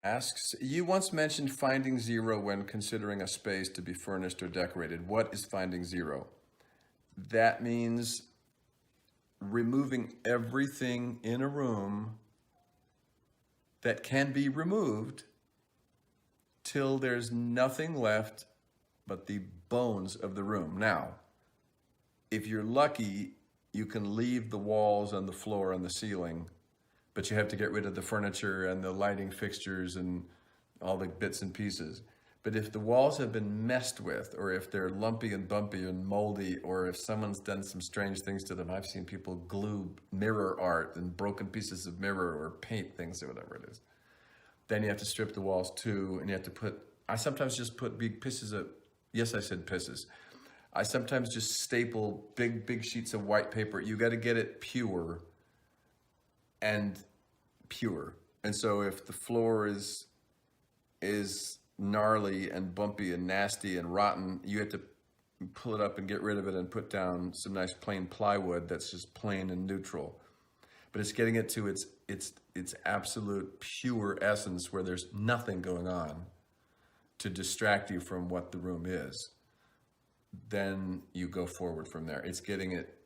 Asks, you once mentioned finding zero when considering a space to be furnished or decorated. What is finding zero? That means removing everything in a room that can be removed till there's nothing left but the bones of the room. Now, if you're lucky, you can leave the walls and the floor and the ceiling, but you have to get rid of the furniture and the lighting fixtures and all the bits and pieces. But if the walls have been messed with, or if they're lumpy and bumpy and moldy, or if someone's done some strange things to them, I've seen people glue mirror art and broken pieces of mirror or paint things or whatever it is. Then you have to strip the walls too, and you have to put, I sometimes just put big pieces of, yes, I said pieces. I sometimes just staple big sheets of white paper. You got to get it pure and pure. And so if the floor is gnarly and bumpy and nasty and rotten, you have to pull it up and get rid of it and put down some nice plain plywood that's just plain and neutral. But it's getting it to its absolute pure essence where there's nothing going on to distract you from what the room is. Then you go forward from there. It's getting it,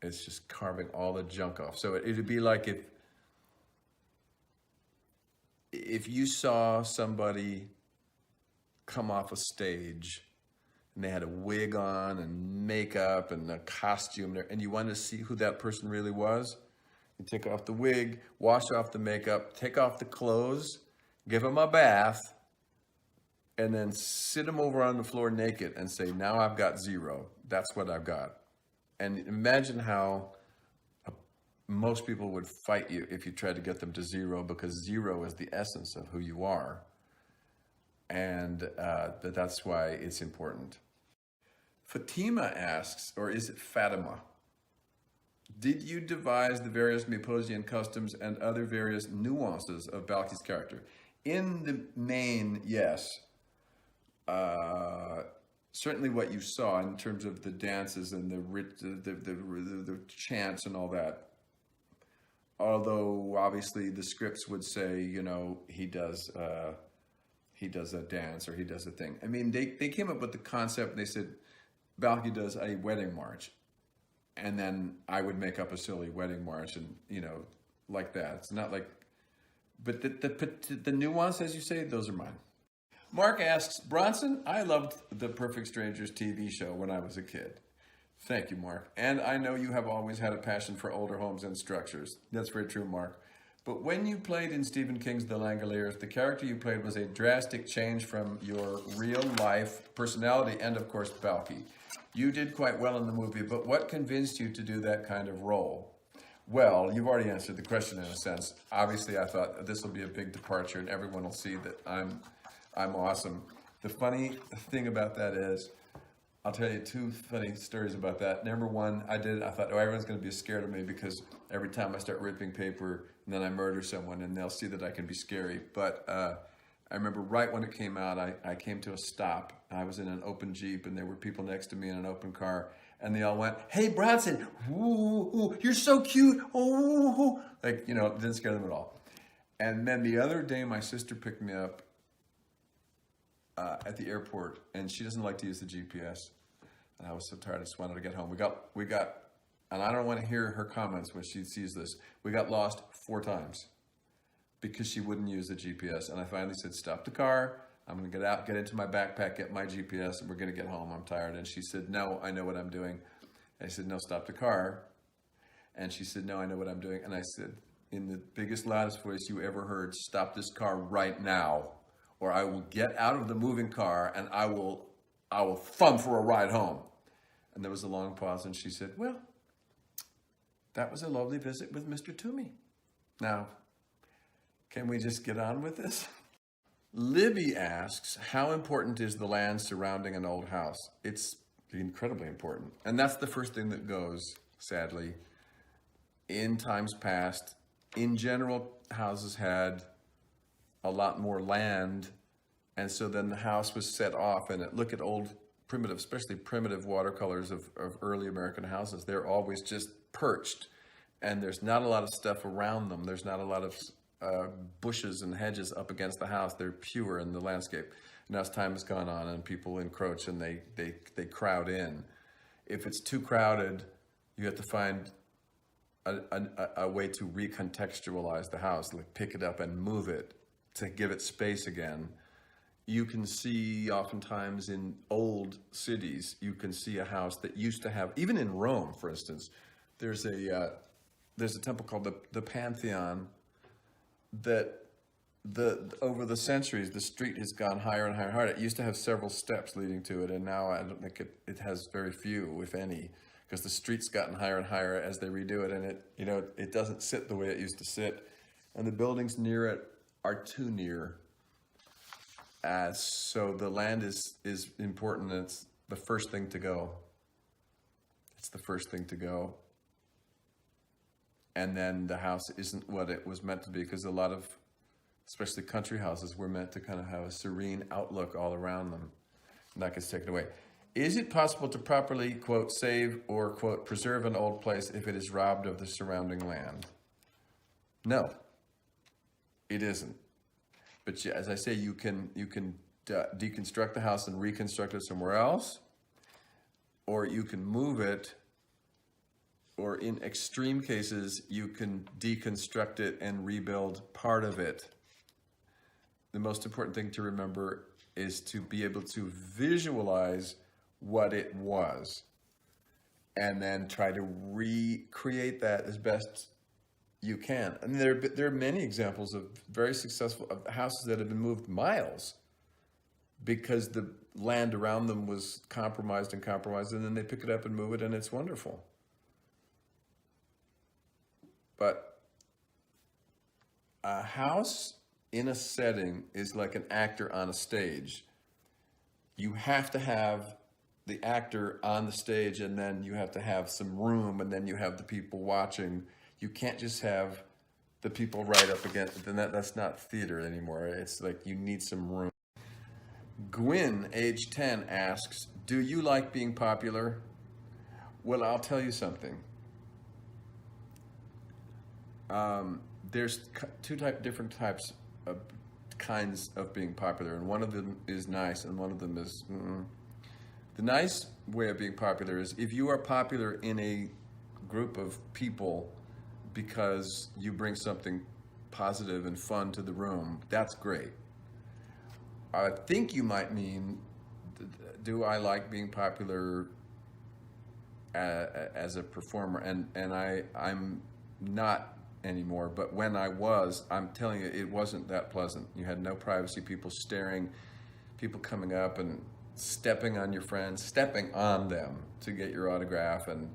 it's just carving all the junk off. So it'd be like if you saw somebody come off a stage and they had a wig on and makeup and a costume and you wanted to see who that person really was, you take off the wig, wash off the makeup, take off the clothes, give them a bath, and then sit them over on the floor naked and say, now I've got zero. That's what I've got. And imagine how most people would fight you if you tried to get them to zero, because zero is the essence of who you are. And that's why it's important. Fatima asks, or is it Fatima? Did you devise the various Maposian customs and other various nuances of Balki's character? In the main, yes. Certainly what you saw in terms of the dances and the chants and all that. Although obviously the scripts would say, you know, he does a dance or he does a thing. I mean, they came up with the concept and they said, Balki does a wedding march. And then I would make up a silly wedding march and, you know, like that. It's not like, but the nuance, as you say, those are mine. Mark asks, Bronson, I loved the Perfect Strangers TV show when I was a kid. Thank you, Mark. And I know you have always had a passion for older homes and structures. That's very true, Mark. But when you played in Stephen King's The Langoliers, the character you played was a drastic change from your real life personality and, of course, Balki. You did quite well in the movie, but what convinced you to do that kind of role? Well, you've already answered the question in a sense. Obviously, I thought this will be a big departure and everyone will see that I'm awesome. The funny thing about that is, I'll tell you two funny stories about that. Number one, I thought, oh, everyone's going to be scared of me because every time I start ripping paper and then I murder someone and they'll see that I can be scary. But I remember right when it came out, I came to a stop. I was in an open Jeep and there were people next to me in an open car and they all went, hey, Bronson, ooh, you're so cute. Oh, like, you know, it didn't scare them at all. And then the other day, my sister picked me up at the airport, and she doesn't like to use the GPS. And I was so tired, I just wanted to get home. We got, and I don't want to hear her comments when she sees this. We got lost 4 times because she wouldn't use the GPS. And I finally said, stop the car. I'm going to get out, get into my backpack, get my GPS, and we're going to get home. I'm tired. And she said, no, I know what I'm doing. And I said, no, stop the car. And she said, no, I know what I'm doing. And I said, in the biggest, loudest voice you ever heard, stop this car right now, or I will get out of the moving car and I will thumb for a ride home. And there was a long pause and she said, well, that was a lovely visit with Mr. Toomey. Now, can we just get on with this? Libby asks, how important is the land surrounding an old house? It's incredibly important. And that's the first thing that goes, sadly. In times past, in general, houses had a lot more land, and so then the house was set off, and look at old primitive, especially primitive watercolors of early American houses. They're always just perched, and there's not a lot of stuff around them. There's not a lot of bushes and hedges up against the house. They're pure in the landscape. Now as time has gone on and people encroach and they crowd in. If it's too crowded, you have to find a way to recontextualize the house, like pick it up and move it to give it space again. You can see oftentimes in old cities, you can see a house that used to have, even in Rome, for instance, there's a temple called the Pantheon that over the centuries, the street has gone higher and higher and higher. It used to have several steps leading to it, and now I don't think it has very few, if any, because the street's gotten higher and higher as they redo it, and it doesn't sit the way it used to sit, and the buildings near it are too near. So the land is important. It's the first thing to go. It's the first thing to go. And then the house isn't what it was meant to be, because a lot of, especially country houses, were meant to kind of have a serene outlook all around them. And that gets taken away. Is it possible to properly, quote, save or, quote, preserve an old place if it is robbed of the surrounding land? No, it isn't. But as I say, you can deconstruct the house and reconstruct it somewhere else, or you can move it, or in extreme cases, you can deconstruct it and rebuild part of it. The most important thing to remember is to be able to visualize what it was, and then try to recreate that as best you can. I mean, there are many examples of very successful houses that have been moved miles because the land around them was compromised, and then they pick it up and move it, and it's wonderful. But a house in a setting is like an actor on a stage. You have to have the actor on the stage, and then you have to have some room, and then you have the people watching. You can't just have the people right up against, then that's not theater anymore. It's like you need some room. Gwyn, age 10, asks, do you like being popular? Well, I'll tell you something. There's different types of kinds of being popular, and one of them is nice, and one of them is The nice way of being popular is if you are popular in a group of people because you bring something positive and fun to the room, that's great. I think you might mean, do I like being popular as a performer? And I'm not anymore, but when I was, I'm telling you, it wasn't that pleasant. You had no privacy, people staring, people coming up and stepping on your friends, stepping on them to get your autograph, and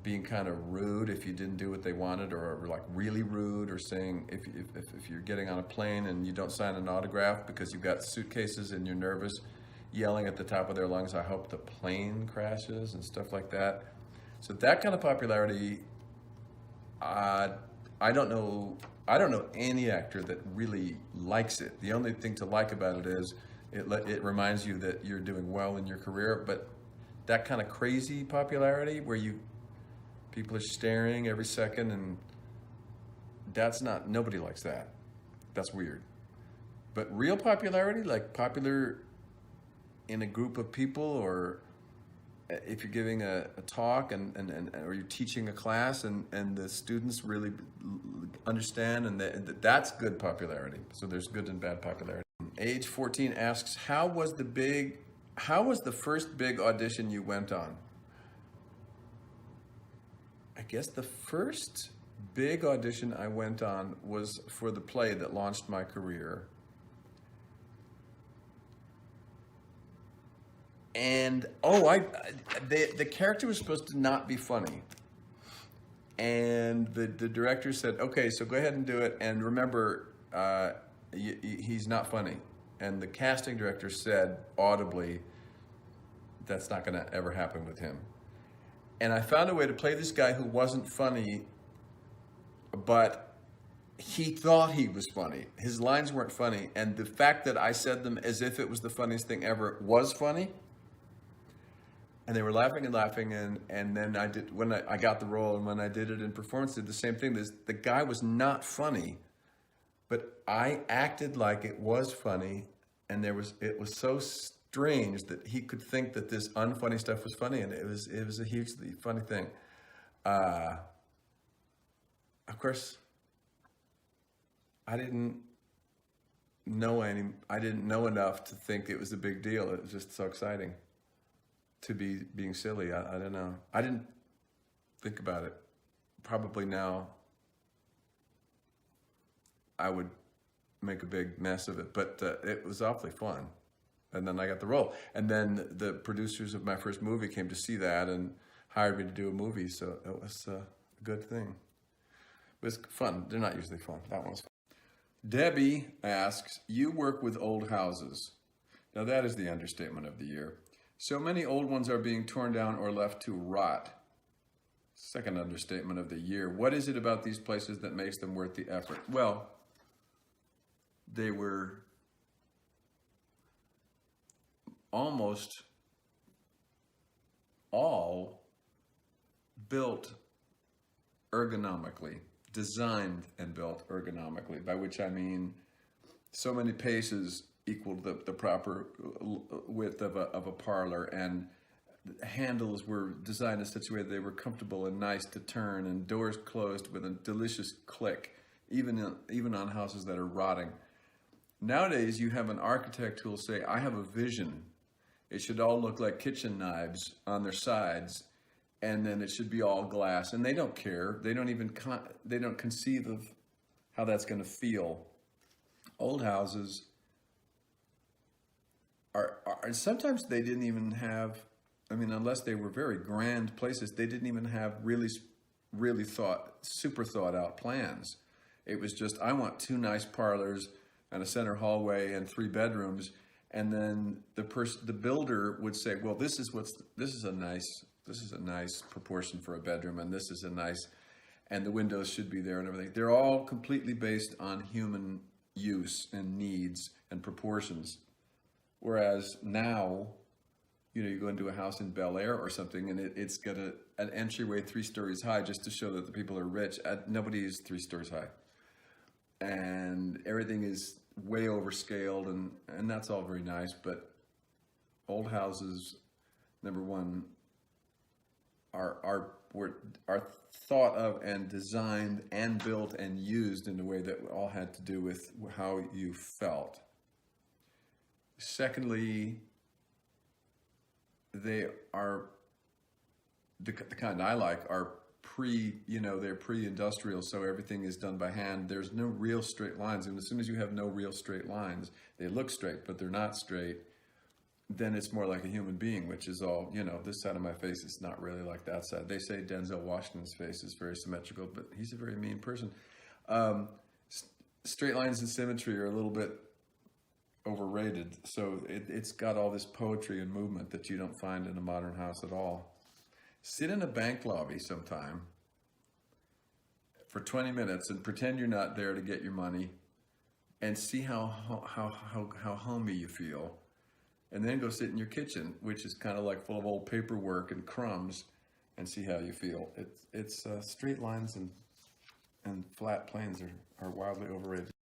being kind of rude if you didn't do what they wanted, or like really rude, or saying if you're getting on a plane and you don't sign an autograph because you've got suitcases and you're nervous, yelling at the top of their lungs, I hope the plane crashes, and stuff like that. So that kind of popularity, I don't know any actor that really likes it. The only thing to like about it is it reminds you that you're doing well in your career. But that kind of crazy popularity where people are staring every second, and nobody likes that. That's weird. But real popularity, like popular in a group of people, or if you're giving a talk or you're teaching a class and the students really understand, and that's good popularity. So there's good and bad popularity. Age 14 asks, how was the first big audition you went on? I guess the first big audition I went on was for the play that launched my career. And the character was supposed to not be funny. And the director said, okay, so go ahead and do it. And remember, he's not funny. And the casting director said audibly, that's not gonna ever happen with him. And I found a way to play this guy who wasn't funny, but he thought he was funny. His lines weren't funny. And the fact that I said them as if it was the funniest thing ever was funny. And they were laughing and laughing, and then when I got the role, and when I did it in performance, did the same thing. The guy was not funny, but I acted like it was funny, and it was so strange that he could think that this unfunny stuff was funny, and it was a hugely funny thing. Uh, of course, I didn't I didn't know enough to think it was a big deal. It was just so exciting to be being silly. I don't know. I didn't think about it. Probably now I would make a big mess of it, but it was awfully fun. And then I got the role. And then the producers of my first movie came to see that and hired me to do a movie. So it was a good thing. It was fun. They're not usually fun. That one was fun. Debbie asks, you work with old houses. Now that is the understatement of the year. So many old ones are being torn down or left to rot. Second understatement of the year. What is it about these places that makes them worth the effort? Well, they were almost all built ergonomically, designed and built ergonomically, by which I mean so many paces equaled the proper width of a parlor, and handles were designed in such a way that they were comfortable and nice to turn, and doors closed with a delicious click, even on houses that are rotting. Nowadays, you have an architect who will say, I have a vision. It should all look like kitchen knives on their sides, and then it should be all glass. And they don't care. They don't even they don't conceive of how that's going to feel. Old houses are sometimes they didn't even have, I mean, unless they were very grand places, they didn't even have really super thought out plans. It was just, I want 2 nice parlors and a center hallway and 3 bedrooms. And then the builder would say, well, this is a nice proportion for a bedroom, and this is a nice, and the windows should be there and everything. They're all completely based on human use and needs and proportions. Whereas now, you go into a house in Bel Air or something, and it's got an entryway 3 stories high just to show that the people are rich. Nobody is 3 stories high. And everything is way overscaled, and that's all very nice, but old houses, number one, are thought of and designed and built and used in a way that all had to do with how you felt. Secondly, they are the kind I like are they're pre-industrial, so everything is done by hand. There's no real straight lines, and as soon as you have no real straight lines, they look straight, but they're not straight, then it's more like a human being, which is all, this side of my face is not really like that side. They say Denzel Washington's face is very symmetrical, but he's a very mean person. Straight lines and symmetry are a little bit overrated, so it's got all this poetry and movement that you don't find in a modern house at all. Sit in a bank lobby sometime for 20 minutes and pretend you're not there to get your money, and see how homey you feel. And then go sit in your kitchen, which is kind of like full of old paperwork and crumbs, and see how you feel. It's straight lines and flat planes are wildly overrated.